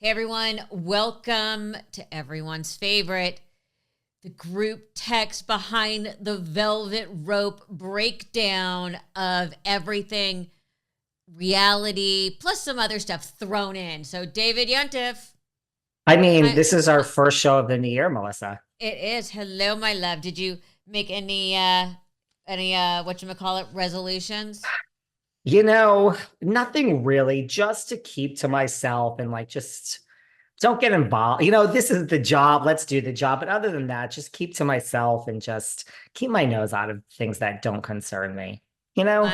Hey everyone, welcome to everyone's favorite, the group text behind the velvet rope breakdown of everything reality, plus some other stuff thrown in. So David Yontef, I mean, hi, this is our first show of the new year, Melissa. it is. Hello, my love. Did you make any whatchamacallit resolutions? Nothing really, just to keep to myself and just don't get involved. This is the job. Let's do the job. But other than that, just keep to myself and just keep my nose out of things that don't concern me. You know?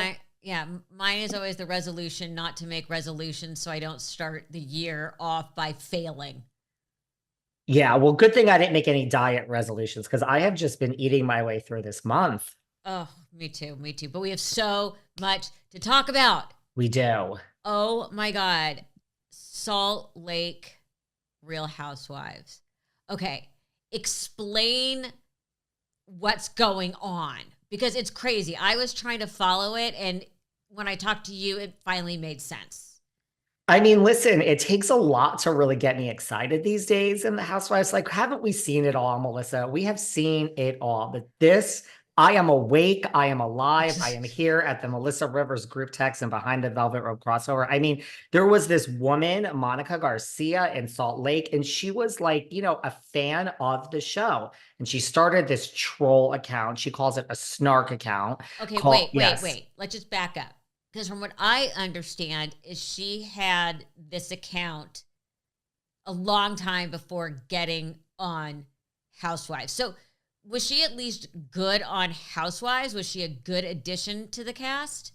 Mine is always the resolution not to make resolutions so I don't start the year off by failing. Yeah, well, good thing I didn't make any diet resolutions because I have just been eating my way through this month. Oh, me too, me too. But we have so much to talk about. We do. Oh my God. Salt Lake Real Housewives. Okay, explain what's going on because it's crazy. I was trying to follow it, and when I talked to you, it finally made sense. I mean, listen, it takes a lot to really get me excited these days in the Housewives. Like, haven't we seen it all, Melissa? We have seen it all. But this, I am awake. I am alive. I am here at the Melissa Rivers group text and behind the Velvet Rope crossover. I mean, there was this woman, Monica Garcia in Salt Lake, and she was like, a fan of the show. And she started this troll account. She calls it a snark account. Okay, Called, yes. wait. Let's just back up. Because from what I understand is she had this account a long time before getting on Housewives. So was she at least good on Housewives? Was she a good addition to the cast?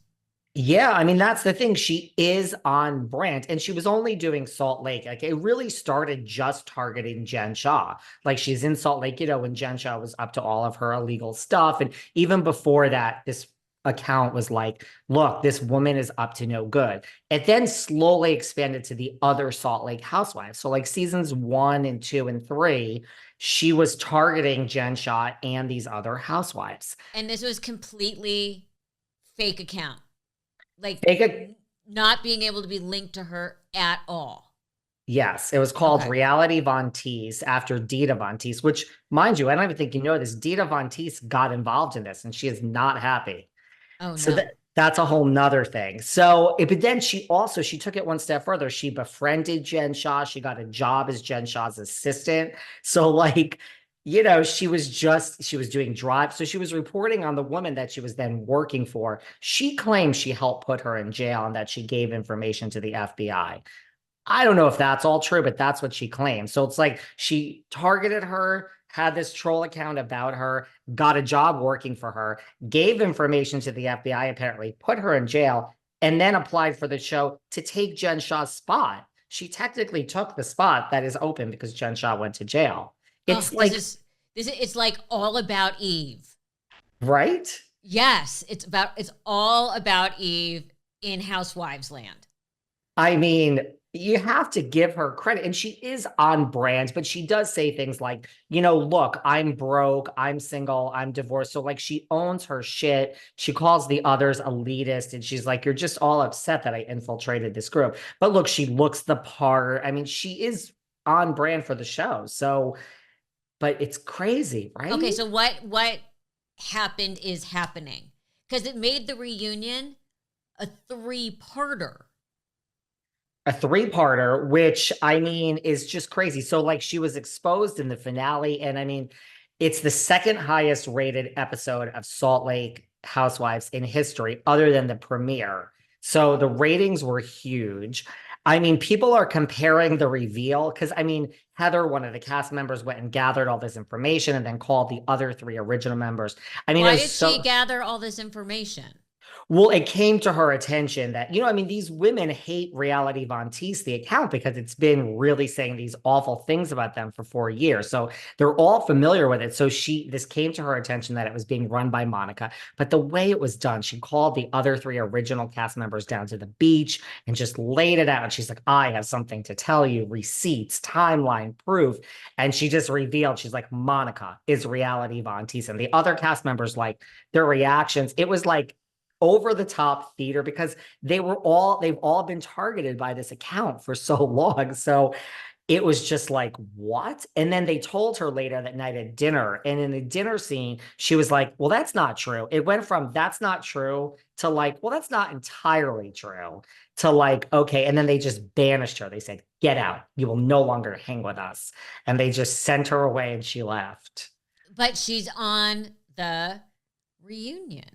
Yeah, I mean, that's the thing. She is on brand and she was only doing Salt Lake. Like it really started just targeting Jen Shah. Like she's in Salt Lake, when Jen Shah was up to all of her illegal stuff. And even before that, this account was like, look, this woman is up to no good. It then slowly expanded to the other Salt Lake housewives. So like seasons 1 and 2 and 3, she was targeting Jen Shah and these other housewives. And this was completely fake account. Like They could not being able to be linked to her at all. Yes, it was called Okay. Reality Von Teese after Dita Von Teese, which, mind you, I don't even think you know this. Dita Von Teese got involved in this and she is not happy. Oh So no. that's a whole nother thing. So, but then she took it one step further. She befriended Jen Shah. She got a job as Jen Shah's assistant. So, she was doing drive. So she was reporting on the woman that she was then working for. She claims she helped put her in jail and that she gave information to the FBI. I don't know if that's all true, but that's what she claims. So it's like she targeted her, had this troll account about her, got a job working for her, gave information to the FBI, apparently, put her in jail, and then applied for the show to take Jen Shah's spot. She technically took the spot that is open because Jen Shah went to jail. Oh, It's like, it's like all about Eve. right? Yes, it's all about Eve in Housewives land. I mean, you have to give her credit. And she is on brand, but she does say things like, look, I'm broke, I'm single, I'm divorced. So, like, she owns her shit. She calls the others elitist. And she's like, you're just all upset that I infiltrated this group. But look, she looks the part. I mean, she is on brand for the show. So, but it's crazy, Okay, right? so what happened is happening because it made the reunion a three-parter. A three-parter, which I mean is just crazy. So, like, she was exposed in the finale, and I mean, it's the second highest rated episode of Salt Lake Housewives in history, other than the premiere. So the ratings were huge. I mean, people are comparing the reveal because I mean, Heather, one of the cast members, went and gathered all this information and then called the other three original members. I mean, it Why was did she so. gather all this information? Well, it came to her attention that, I mean, these women hate Reality Von Teese, the account, because it's been really saying these awful things about them for 4 years. So they're all familiar with it. So this came to her attention that it was being run by Monica. But the way it was done, she called the other three original cast members down to the beach and just laid it out. And she's like, I have something to tell you, receipts, timeline, proof. And she just revealed, she's like, Monica is Reality Von Teese. And the other cast members, like, their reactions, it was like, over the top theater because they've all been targeted by this account for so long. So it was just like, what? And then they told her later that night at dinner. And in the dinner scene, she was like, well, that's not true. It went from that's not true to like, well, that's not entirely true to like, okay. And then they just banished her. They said, get out. You will no longer hang with us. And they just sent her away and she left. But she's on the reunion.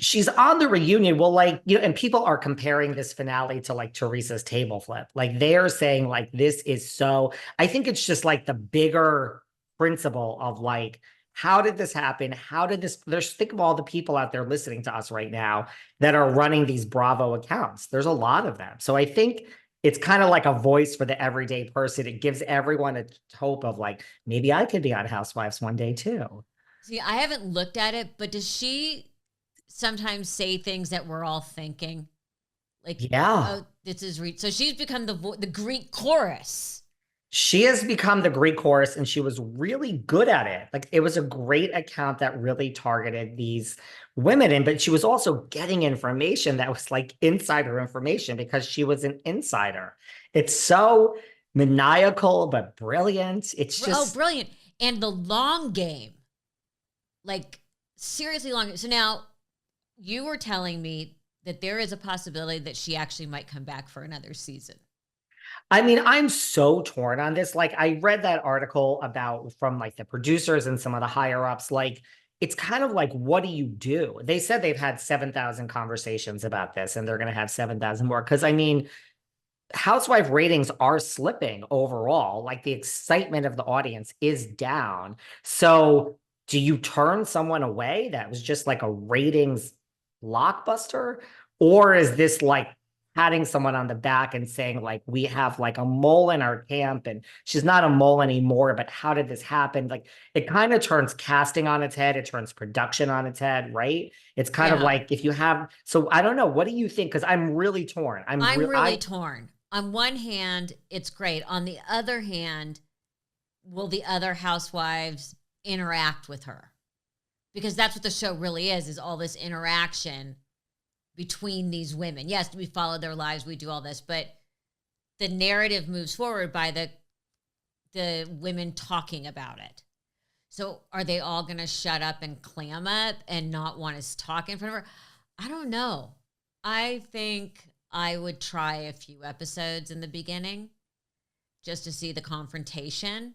She's on the reunion. Well, like, and people are comparing this finale to like Teresa's table flip. Like they're saying like this is so, I think it's just like the bigger principle of like, how did this happen? How did this, there's think of all the people out there listening to us right now that are running these Bravo accounts. There's a lot of them. So I think it's kind of like a voice for the everyday person. It gives everyone a hope of like, maybe I could be on Housewives one day too. See, I haven't looked at it, but does she sometimes say things that we're all thinking? Like, Yeah. oh, this is so she's become the Greek chorus. She has become the Greek chorus and she was really good at it. Like it was a great account that really targeted these women in, but she was also getting information that was like insider information because she was an insider. It's so maniacal, but brilliant. It's Oh, just, brilliant. And the long game, like seriously long. So now you were telling me that there is a possibility that she actually might come back for another season. I mean, I'm so torn on this. Like, I read that article about from like the producers and some of the higher ups. Like, it's kind of like, what do you do? They said they've had 7,000 conversations about this and they're going to have 7,000 more. Cause I mean, housewife ratings are slipping overall. Like, the excitement of the audience is down. So, do you turn someone away that was just like a ratings blockbuster? Or is this like patting someone on the back and saying, like, we have like a mole in our camp and she's not a mole anymore, but how did this happen? Like, it kind of turns casting on its head, it turns production on its head, right? It's kind of Yeah. like if you have, so I don't know, what do you think? Because I'm really torn. I'm really torn. On one hand, it's great. On the other hand, will the other housewives interact with her? Because that's what the show really is all this interaction between these women. Yes, we follow their lives, we do all this, but the narrative moves forward by the women talking about it. So are they all going to shut up and clam up and not want us to talk in front of her? I don't know. I think I would try a few episodes in the beginning just to see the confrontation.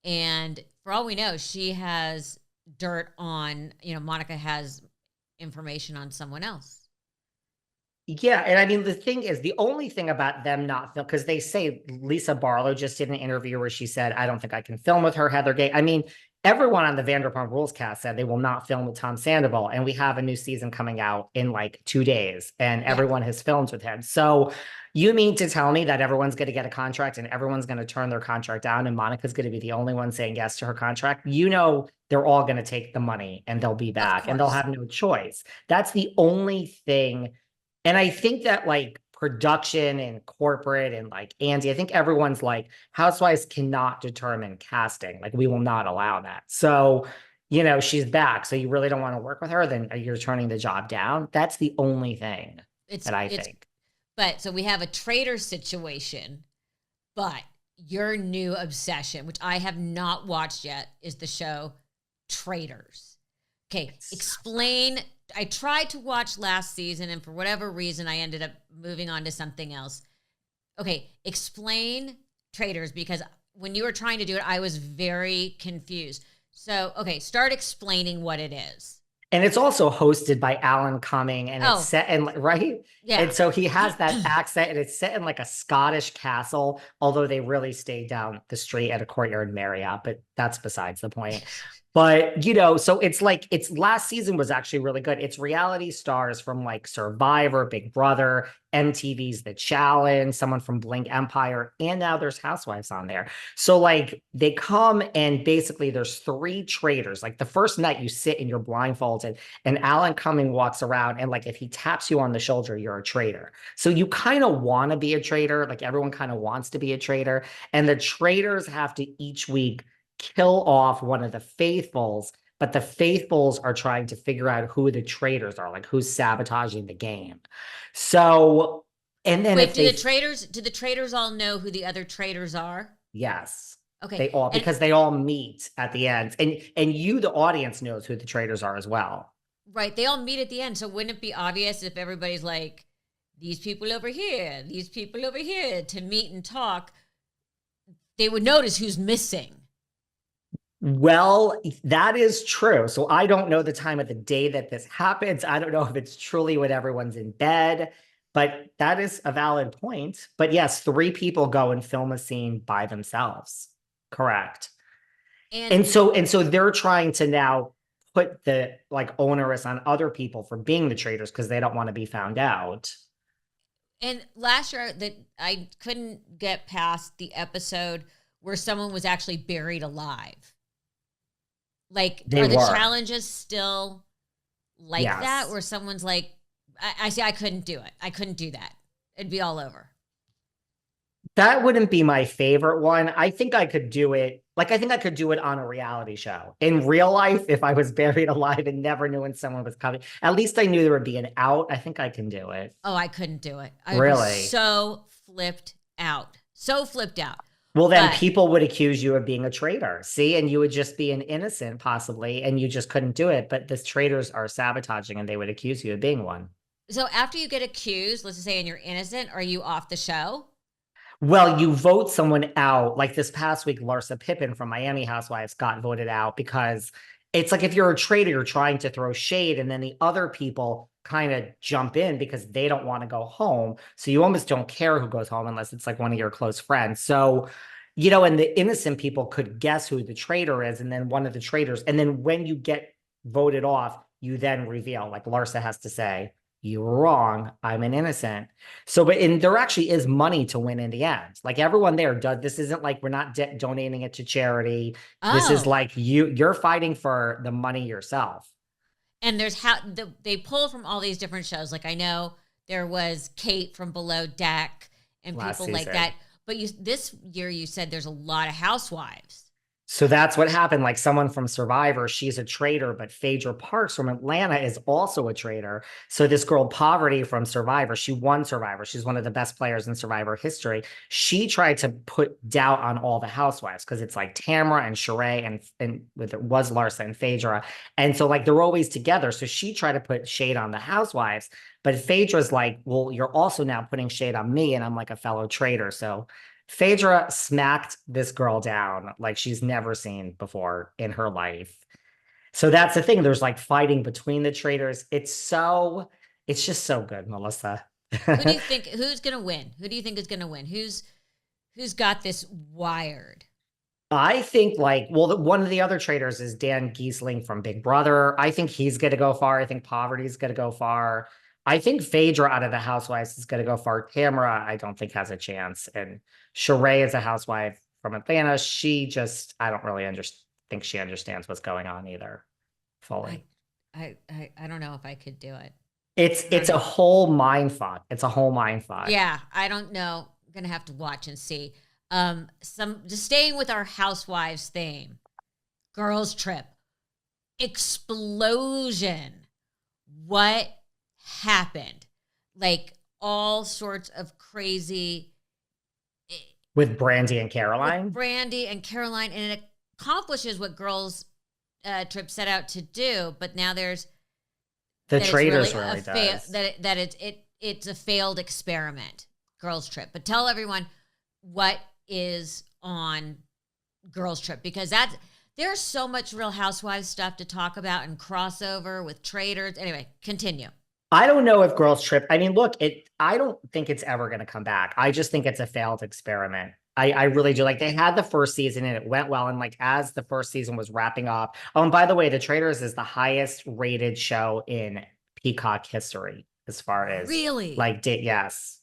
And for all we know, she has dirt on, Monica has information on someone else. Yeah, and I mean the thing is, the only thing about them not film because they say Lisa Barlow just did an interview where she said, "I don't think I can film with her." Heather Gay. I mean, everyone on the Vanderpump Rules cast said they will not film with Tom Sandoval, and we have a new season coming out in like 2 days, and Yeah. everyone has filmed with him. So you mean to tell me that everyone's going to get a contract and everyone's going to turn their contract down, and Monica's going to be the only one saying yes to her contract? They're all going to take the money and they'll be back and they'll have no choice. That's the only thing. And I think that like production and corporate and like Andy, I think everyone's like, Housewives cannot determine casting. Like, we will not allow that. So, she's back. So you really don't want to work with her, then you're turning the job down. That's the only thing that I think. But so we have a traitor situation, but your new obsession, which I have not watched yet, is the show Traitors. Okay, explain. I tried to watch last season, and for whatever reason, I ended up moving on to something else. Okay, explain Traitors, because when you were trying to do it, I was very confused. So, okay, start explaining what it is. And it's also hosted by Alan Cumming, and it's set in, right? Yeah. And so he has that accent, and it's set in like a Scottish castle, although they really stay down the street at a Courtyard Marriott, but that's besides the point. But, so it's last season was actually really good. It's reality stars from like Survivor, Big Brother, MTV's The Challenge, someone from Blink Empire, and now there's Housewives on there. So like they come and basically there's 3 traitors. Like the first night you sit and you're blindfolded and Alan Cumming walks around and like if he taps you on the shoulder, you're a traitor. So you kind of want to be a traitor. Like everyone kind of wants to be a traitor. And the traitors have to each week kill off one of the faithfuls, but the faithfuls are trying to figure out who the traitors are, like who's sabotaging the game. So And then Wait, if they, do the traitors all know who the other traitors are? yes, Okay. they all, And because they all meet at the end. And you, the audience, knows who the traitors are as well. right, they all meet at the end. So wouldn't it be obvious if everybody's like, these people over here, these people over here to meet and talk, they would notice who's missing. Well, that is true. So I don't know the time of the day that this happens. I don't know if it's truly when everyone's in bed, but that is a valid point. But yes, three people go and film a scene by themselves. Correct. And And so they're trying to now put the like onerous on other people for being the traitors because they don't want to be found out. and last year that I couldn't get past the episode where someone was actually buried alive. Like, They are the were. challenges still like that? Yes. Where someone's like, I see, I couldn't do it. I couldn't do that. It'd be all over. That wouldn't be my favorite one. I think I could do it. Like, I think I could do it on a reality show. In real life, if I was buried alive and never knew when someone was coming, at least I knew there would be an out. I think I can do it. Oh, I couldn't do it. I would be Really? so flipped out. So flipped out. Well, then But people would accuse you of being a traitor. See, and you would just be an innocent, possibly, and you just couldn't do it. But the traitors are sabotaging and they would accuse you of being one. so after you get accused, let's just say, and you're innocent, are you off the show? Well, you vote someone out. Like this past week, Larsa Pippen from Miami Housewives got voted out because it's like if you're a traitor, you're trying to throw shade, and then the other people kind of jump in because they don't want to go home. So you almost don't care who goes home unless it's like one of your close friends. So, and the innocent people could guess who the traitor is, and then one of the traitors. And then when you get voted off, you then reveal, like Larsa has to say, you were wrong. I'm an innocent. So, but and there actually is money to win in the end. Like everyone there does. This isn't like we're not donating it to charity. This is Oh, like you're fighting for the money yourself. and they pull from all these different shows. Like I know there was Kate from Below Deck and Last people like season. that. But this year you said there's a lot of housewives. So that's what happened. Like someone from Survivor, she's a traitor, but Phaedra Parks from Atlanta is also a traitor. So this girl Poverty from Survivor, she won Survivor. She's one of the best players in Survivor history. She tried to put doubt on all the housewives because it's like Tamara and Sheree and with it was Larsa and Phaedra. And so like they're always together. So she tried to put shade on the housewives. But Phaedra's like, well, you're also now putting shade on me, and I'm like a fellow traitor. So Phaedra smacked this girl down like she's never seen before in her life. So that's the thing. There's like fighting between the traitors. It's just so good, Melissa. Who do you think who's gonna win? Who do you think is gonna win? Who's got this wired? I think like, well, one of the other traitors is Dan Giesling from Big Brother. I think he's going to go far. I think Poverty's going to go far. I think Phaedra out of the housewives is going to go far. Tamara, I don't think has a chance. And Sheree is a housewife from Atlanta. I don't really think she understands what's going on either I fully. I don't know if I could do it. I It's don't a know. whole mind fuck. It's a whole mind fuck. Yeah, I don't know. I'm gonna have to watch and see. Some just staying with our housewives theme. Girls trip. Explosion. What happened? Like all sorts of crazy With Brandi and with Caroline. Brandi and Caroline, and it accomplishes what girls trip set out to do, but now there's The that it's really traitors a really does. that it's a failed experiment, girls trip. But tell everyone what is on girls trip, because there's so much Real Housewives stuff to talk about and crossover with Traitors. Anyway, continue. I don't know if girls trip. I mean, look, I don't think it's ever going to come back. I just think it's a failed experiment. I really do. Like they had the first season and it went well. And like as the first season was wrapping up. Oh, and by the way, The Traitors is the highest rated show in Peacock history as far as Really? like yes.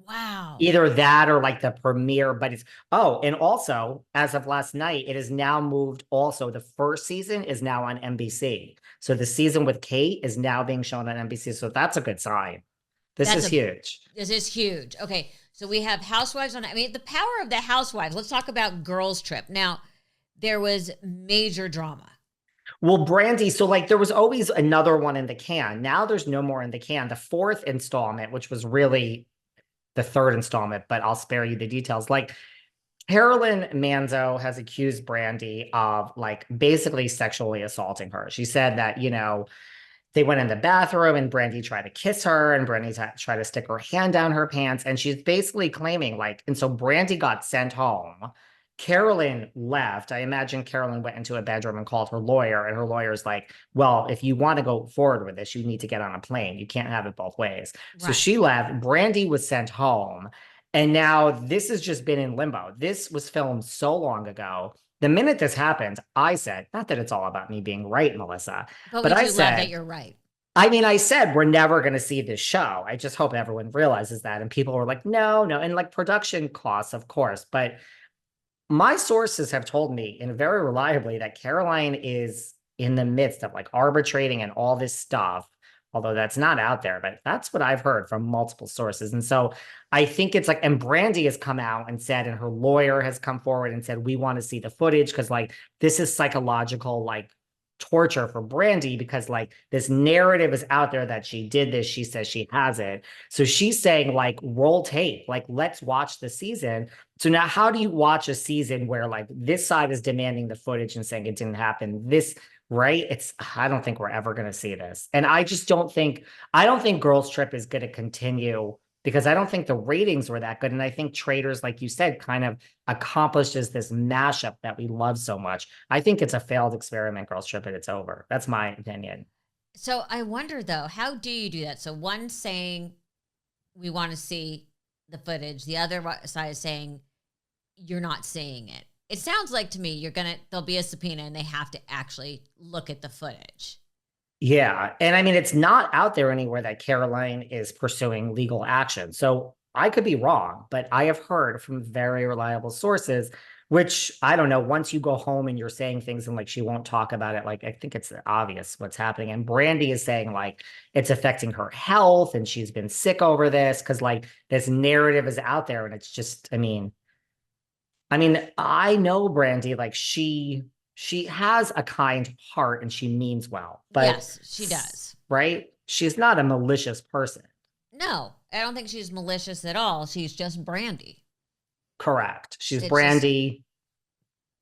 Wow. Either that or like the premiere, but and also as of last night, it is now moved. Also, the first season is now on NBC. So the season with Kate is now being shown on NBC. So that's a good sign. This That's is a huge. This is huge. Okay, so we have Housewives on. I mean, the power of the Housewives. Let's talk about Girls Trip. Now, there was major drama. Well, Brandy, so like there was always another one in the can. Now there's no more in the can. The fourth installment, which was really the third installment, but I'll spare you the details. Like Caroline Manzo has accused Brandi of like basically sexually assaulting her. She said that, they went in the bathroom and Brandi tried to kiss her and Brandi tried to stick her hand down her pants. And she's basically claiming like, and so Brandi got sent home. Carolyn left. I imagine Carolyn went into a bedroom and called her lawyer, and her lawyer's like, well, if you want to go forward with this, you need to get on a plane. You can't have it both ways. So Right. she left. Brandi was sent home. And now this has just been in limbo. This was filmed so long ago. The minute this happened, I said, not that it's all about me being right, Melissa, But but we I do love that said, you're right. I said we're never going to see this show. I just hope everyone realizes that. And people were like, no, no. And like production costs, of course. But my sources have told me, and very reliably, that Caroline is in the midst of like arbitrating and all this stuff, although that's not out there, but that's what I've heard from multiple sources. And so I think it's like, and Brandi has come out and said, and her lawyer has come forward and said, we want to see the footage because like this is psychological, like torture for Brandi because like this narrative is out there that she did this. She says she has it. So she's saying like roll tape, like let's watch the season. So now how do you watch a season where like this side is demanding the footage and saying it didn't happen? This right? I don't think we're ever going to see this. And I don't think Girls Trip is going to continue because I don't think the ratings were that good. And I think Traitors, like you said, kind of accomplishes this mashup that we love so much. I think it's a failed experiment, Girls Trip, and it's over. That's my opinion. So I wonder though, how do you do that? So one saying we want to see the footage, the other side is saying you're not seeing it. It sounds like to me there'll be a subpoena and they have to actually look at the footage. Yeah. And I mean, it's not out there anywhere that Caroline is pursuing legal action. So I could be wrong, but I have heard from very reliable sources, which I don't know. Once you go home and you're saying things and like she won't talk about it, like I think it's obvious what's happening. And Brandi is saying like it's affecting her health and she's been sick over this because like this narrative is out there and it's just, I mean, I know Brandi, like she has a kind heart and she means well, but Yes, she does. right? She's not a malicious person. No, I don't think she's malicious at all. She's just Brandi. Correct. She's It's just Brandi.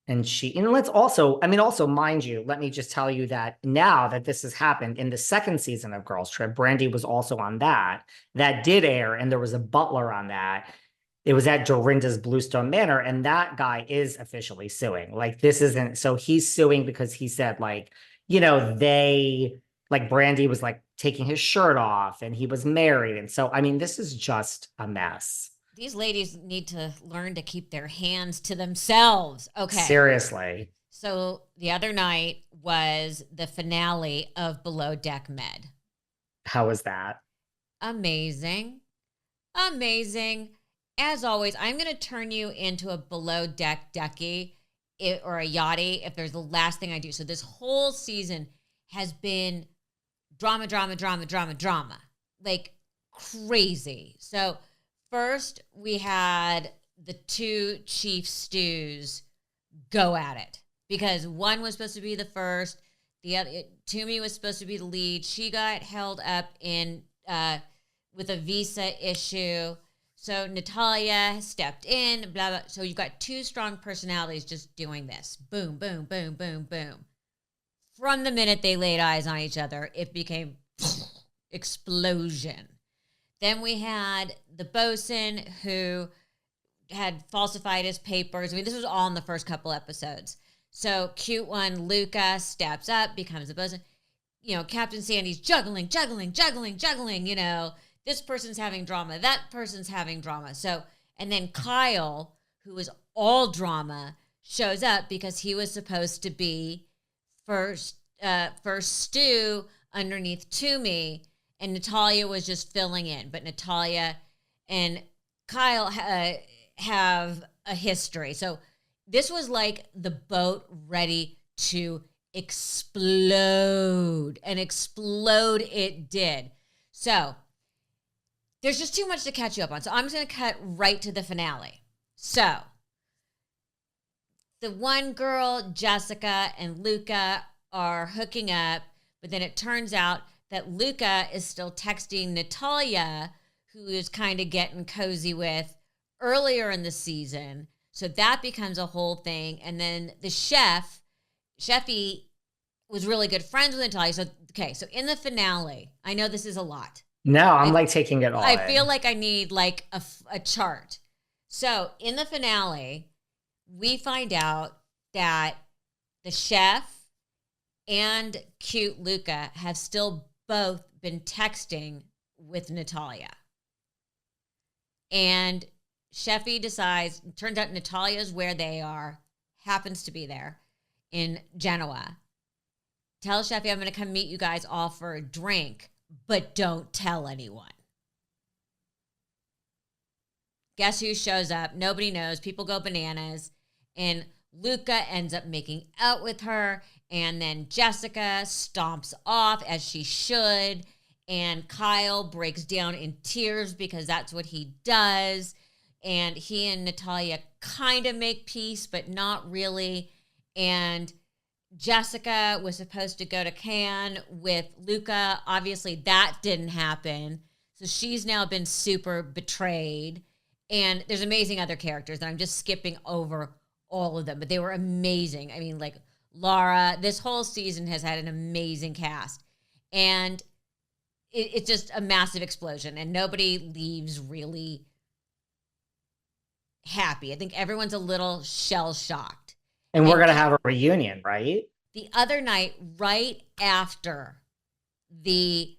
And let's also, also mind you, let me just tell you that now that this has happened in the second season of Girls Trip, Brandi was also on that. That did air, and there was a butler on that. It was at Dorinda's Bluestone Manor, and that guy is officially suing. Like, this isn't, so he's suing because he said, like, like Brandi was like taking his shirt off and he was married. And so, I mean, this is just a mess. these ladies need to learn to keep their hands to themselves. Okay. Seriously. So the other night was the finale of Below Deck Med. How was that? Amazing. Amazing. As always, I'm going to turn you into a Below Deck Ducky or a Yachty if there's the last thing I do. So this whole season has been drama, drama, drama, drama, drama. Like crazy. So first we had the two chief stews go at it because one was supposed to be the first. The other, Toomey was supposed to be the lead. She got held up in with a visa issue. So Natalia stepped in, blah, blah. So you've got two strong personalities just doing this. Boom, boom, boom, boom, boom. From the minute they laid eyes on each other, it became explosion. Then we had the bosun who had falsified his papers. I mean, this was all in the first couple episodes. So cute one, Luca, steps up, becomes a bosun. Captain Sandy's juggling. This person's having drama. That person's having drama. So, and then Kyle, who is all drama, shows up because he was supposed to be first stew underneath Toomey, and Natalia was just filling in. But Natalia and Kyle have a history. So this was like the boat ready to explode, and explode it did. So there's just too much to catch you up on. So I'm just going to cut right to the finale. So the one girl, Jessica, and Luca are hooking up, but then it turns out that Luca is still texting Natalia, who is kind of getting cozy with earlier in the season. So that becomes a whole thing. And then the Sheffy was really good friends with Natalia. So, okay, so in the finale, I know this is a lot. No, I'm like taking it all I in. feel like I need like a chart. So in the finale, we find out that the chef and cute Luca have still both been texting with Natalia. And Sheffy decides, turns out Natalia's where they are, happens to be there in Genoa. Tells Sheffy, I'm going to come meet you guys all for a drink, but don't tell anyone. Guess who shows up? Nobody knows. People go bananas. And Luca ends up making out with her. And then Jessica stomps off, as she should. And Kyle breaks down in tears because that's what he does. And he and Natalia kind of make peace, but not really. And Jessica was supposed to go to Cannes with Luca. Obviously, that didn't happen. So she's now been super betrayed. And there's amazing other characters, and I'm just skipping over all of them, but they were amazing. I mean, like Laura, this whole season has had an amazing cast. And it's just a massive explosion, and nobody leaves really happy. I think everyone's a little shell-shocked. And we're going to have a reunion, right? The other night, right after the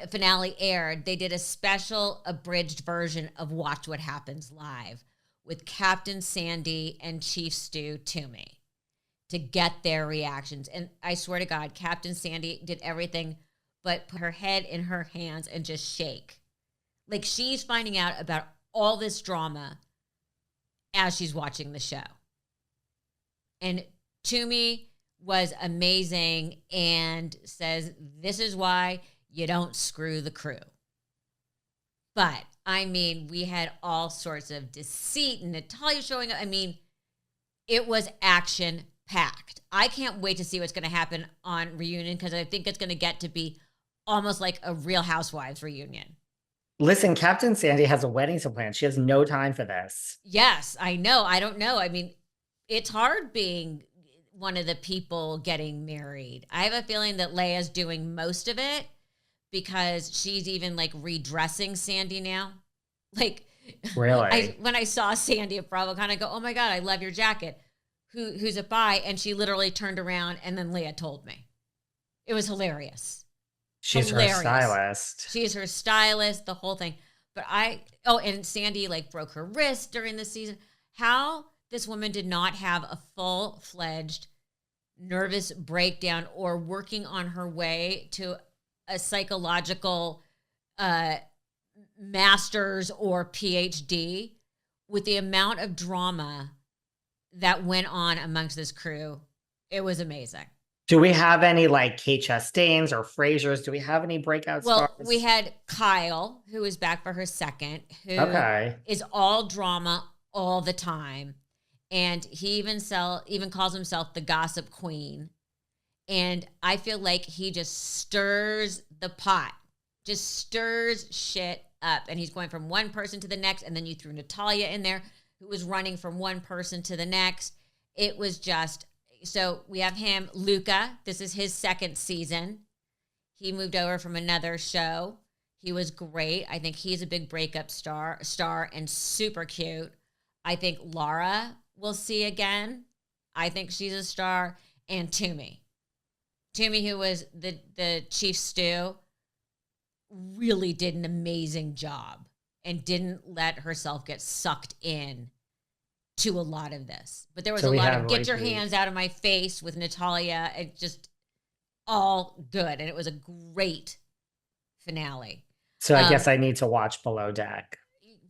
finale aired, they did a special abridged version of Watch What Happens Live with Captain Sandy and Chief Stu Toomey to get their reactions. And I swear to God, Captain Sandy did everything but put her head in her hands and just shake. Like she's finding out about all this drama as she's watching the show. And Toomey was amazing and says, this is why you don't screw the crew. But, I mean, we had all sorts of deceit and Natalia showing up. I mean, it was action-packed. I can't wait to see what's going to happen on Reunion because I think it's going to get to be almost like a Real Housewives reunion. Listen, Captain Sandy has a wedding to plan. She has no time for this. Yes, I know. I don't know. I mean, it's hard being one of the people getting married. I have a feeling that Leia's doing most of it because she's even like redressing Sandy now. Like, really? When I saw Sandy at Bravo, kind of go, oh my God, I love your jacket. Who's it by? And she literally turned around and then Leia told me. It was hilarious. She's her stylist. She's her stylist, the whole thing. But and Sandy like broke her wrist during the season. How this woman did not have a full-fledged nervous breakdown or working on her way to a psychological master's or PhD with the amount of drama that went on amongst this crew. It was amazing. Do we have any like Kate Chastains or Frasers? Do we have any breakout stars? Well, we had Kyle, who is back for her second, who is all drama all the time. And he even calls himself the gossip queen. And I feel like he just stirs the pot, just stirs shit up. And he's going from one person to the next. And then you threw Natalia in there, who was running from one person to the next. It was just, so we have him, Luca. This is his second season. He moved over from another show. He was great. I think he's a big breakup star and super cute. I think Laura we'll see again. I think she's a star. And Toomey, who was the Chief Stew, really did an amazing job and didn't let herself get sucked in to a lot of this. But there was a lot of get your hands out of my face with Natalia. It just all good. And it was a great finale. So I guess I need to watch Below Deck.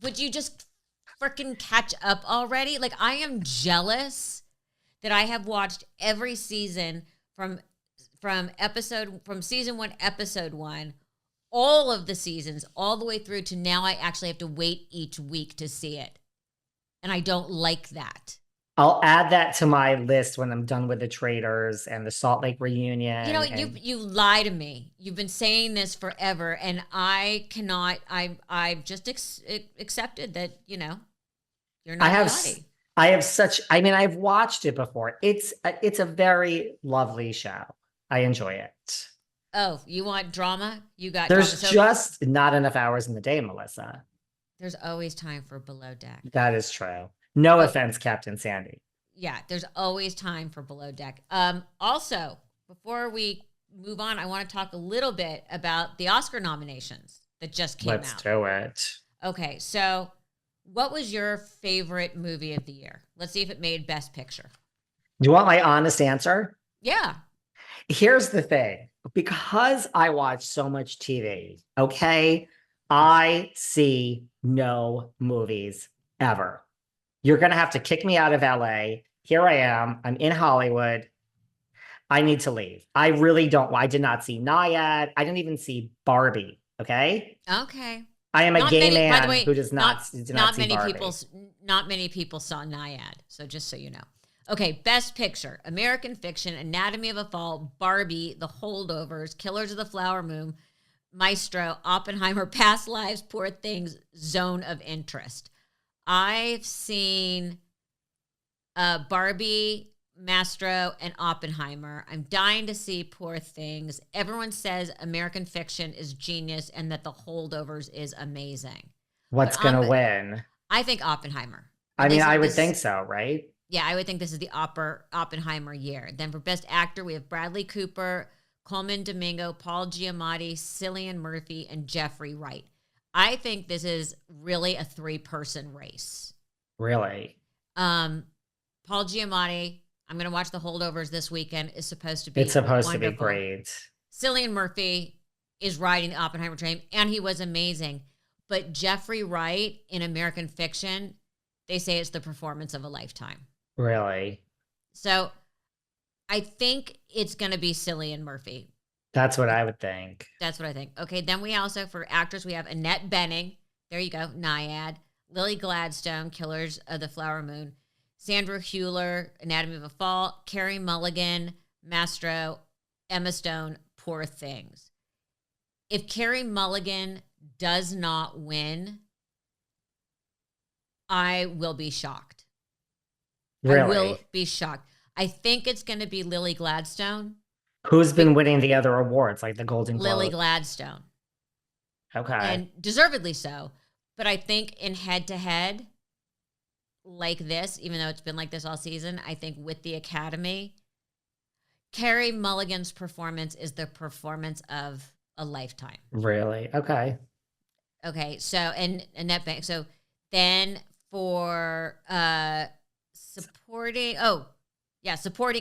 Would you just freaking catch up already? Like, I am jealous that I have watched every season from season 1, episode 1, all of the seasons, all the way through to now. I actually have to wait each week to see it. And I don't like that. I'll add that to my list when I'm done with the Traitors and the Salt Lake You know, reunion. you And you lie to me. You've been saying this forever, and I cannot. I've just accepted that. You're I not a have hottie. I have such I mean I've watched it before. It's a very lovely show. I enjoy it. Oh, you want drama? You got drama. There's So just not enough hours in the day, Melissa. there's always time for below deck. That is true. No Oh, offense, Captain Sandy. yeah, there's always time for below deck. Also, before we move on, I want to talk a little bit about the Oscar nominations that just came Let's out. do it. Okay, so what was your favorite movie of the year? Let's see if it made Best Picture. Do you want my honest answer? Yeah. Here's the thing. Because I watch so much TV, okay, I see no movies ever. You're going to have to kick me out of LA. Here I am. I'm in Hollywood. I need to leave. I really don't. I did not see Naiad. I didn't even see Barbie. Okay. Okay. I am a Not gay many, by the man way, who does not did not see Barbie. not many people saw Naiad. So just so you know. Okay, Best Picture: American Fiction, Anatomy of a Fall, Barbie, The Holdovers, Killers of the Flower Moon, Maestro, Oppenheimer, Past Lives, Poor Things, Zone of Interest. I've seen Barbie, Mastro, and Oppenheimer. I'm dying to see Poor Things. Everyone says American Fiction is genius and that The Holdovers is amazing. What's But going to win? I think Oppenheimer. I mean, I would think so, right? Yeah, I would think this is the Oppenheimer year. Then for Best Actor, we have Bradley Cooper, Coleman Domingo, Paul Giamatti, Cillian Murphy, and Jeffrey Wright. I think this is really a three-person race. Really? Paul Giamatti, I'm going to watch The Holdovers this weekend, is supposed to be It's supposed wonderful. to be great. Cillian Murphy is riding the Oppenheimer train, and he was amazing. But Jeffrey Wright in American Fiction, they say it's the performance of a lifetime. Really? So I think it's going to be Cillian Murphy. That's what I would think. That's what I think. Okay, then we also, for actors, we have Annette Bening. There you go, Naiad. Lily Gladstone, Killers of the Flower Moon. Sandra Hüller, Anatomy of a Fall. Carey Mulligan, Mastro. Emma Stone, Poor Things. If Carey Mulligan does not win, I will be shocked. Really? I will be shocked. I think it's going to be Lily Gladstone. Who's been winning the other awards, like the Golden Globe? Lily Gladstone. Okay. And deservedly so. But I think in head-to-head, like this, even though it's been like this all season, I think with the Academy, Carey Mulligan's performance is the performance of a lifetime. Really? Okay. Okay, so, and Annette Bening. So then for supporting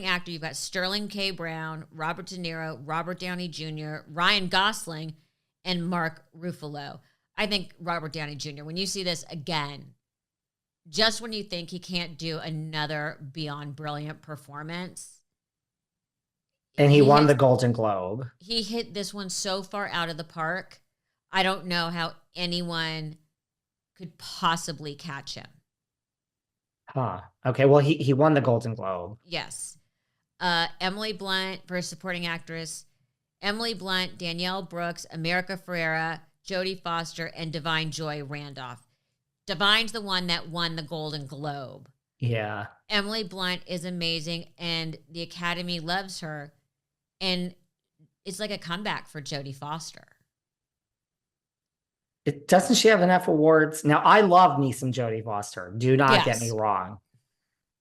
actor, you've got Sterling K. Brown, Robert De Niro, Robert Downey Jr., Ryan Gosling, and Mark Ruffalo. I think Robert Downey Jr., when you see this again, just when you think he can't do another beyond brilliant performance. And he won the Golden Globe. He hit this one so far out of the park. I don't know how anyone could possibly catch him. Huh. Okay. Well, he won the Golden Globe. Yes. Emily Blunt for supporting actress. Emily Blunt, Danielle Brooks, America Ferrera, Jodie Foster, and Divine Joy Randolph. Divine's the one that won the Golden Globe. Yeah. Emily Blunt is amazing, and the Academy loves her. And it's like a comeback for Jodie Foster. Doesn't she have enough awards? Now, I love me some Jodie Foster. Do not get me wrong.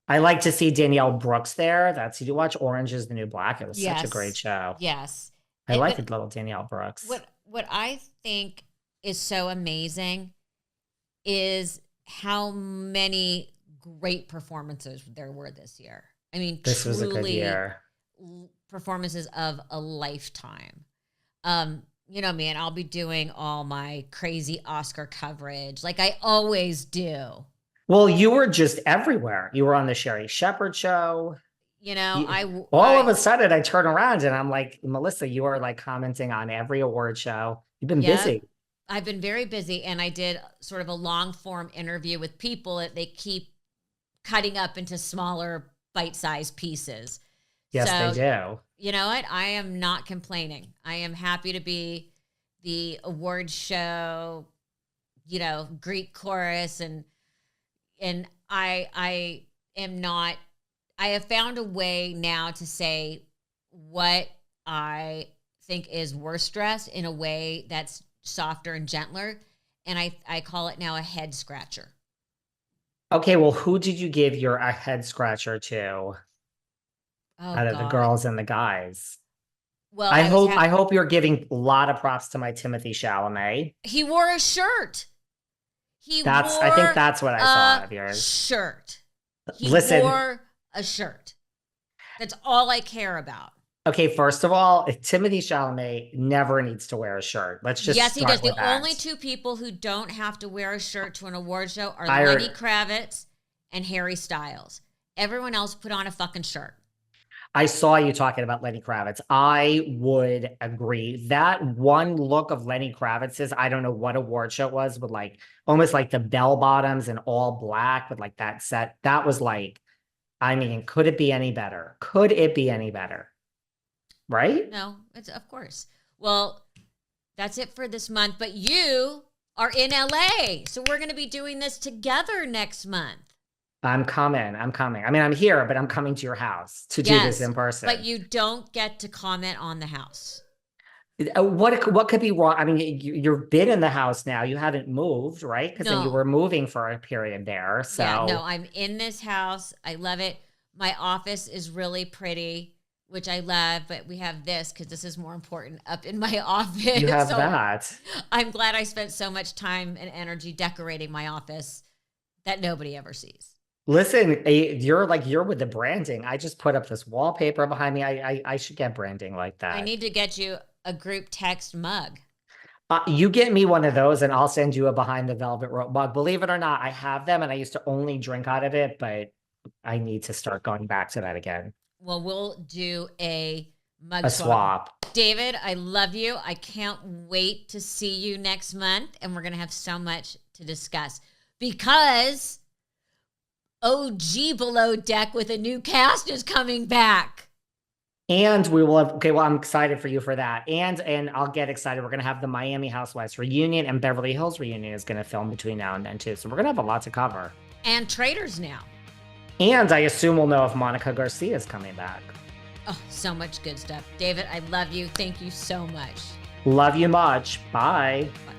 I like to see Danielle Brooks there. Did you watch Orange is the New Black? It was such a great show. Yes. I like little Danielle Brooks. What I think is so amazing is how many great performances there were this year. I mean, this was a good year. Performances of a lifetime. You know me, and I'll be doing all my crazy Oscar coverage like I always do. Well, you were just everywhere. You were on the Sherry Shepherd show. You know, all of a sudden I turn around and I'm like, Melissa, you are like commenting on every award show. You've been busy. I've been very busy, and I did sort of a long form interview with people that they keep cutting up into smaller bite-sized pieces. Yes, So, they do. you know what? I am not complaining. I am happy to be the award show, you know, Greek chorus, and I am not. I have found a way now to say what I think is worst dressed in a way that's softer and gentler, and I call it now a head scratcher. Okay, well, who did you give your a head scratcher to Oh out of the God. girls and the guys? Well, I hope you're giving a lot of props to my Timothy Chalamet. he wore a shirt. I think that's what I saw of yours. Shirt. He Listen, wore a shirt. That's all I care about. okay, first of all, Timothy Chalamet never needs to wear a shirt. Let's just yes, he does. The that. only two people who don't have to wear a shirt to an award show are Lenny Kravitz and Harry Styles. Everyone else put on a fucking shirt. I saw you talking about Lenny Kravitz. I would agree. That one look of Lenny Kravitz's, I don't know what award show it was, but like almost like the bell bottoms and all black with like that set. That was like, I mean, could it be any better? Could it be any better? Right? No, it's of course. Well, that's it for this month. But you are in LA, so we're going to be doing this together next month. I'm coming. I mean, I'm here, but I'm coming to your house to do this in person. But you don't get to comment on the house. What could be wrong? I mean, you've been in the house now. You haven't moved, right? Because then you were moving for a period there. So yeah, no, I'm in this house. I love it. My office is really pretty, which I love, but we have this because this is more important up in my office. You have that. I'm glad I spent so much time and energy decorating my office that nobody ever sees. Listen, you're with the branding. I just put up this wallpaper behind me. I should get branding like that. I need to get you a group text mug. You get me one of those and I'll send you a behind the velvet rope mug. Believe it or not, I have them and I used to only drink out of it, but I need to start going back to that again. Well, we'll do a mug swap. David, I love you. I can't wait to see you next month. And we're going to have so much to discuss because OG Below Deck with a new cast is coming back. And we will have, okay, well, I'm excited for you for that. And I'll get excited. We're going to have the Miami Housewives reunion and Beverly Hills reunion is going to film between now and then too. So we're going to have a lot to cover. And Traitors now. And I assume we'll know if Monica Garcia is coming back. Oh, so much good stuff. David, I love you. Thank you so much. Love you much. Bye. Bye.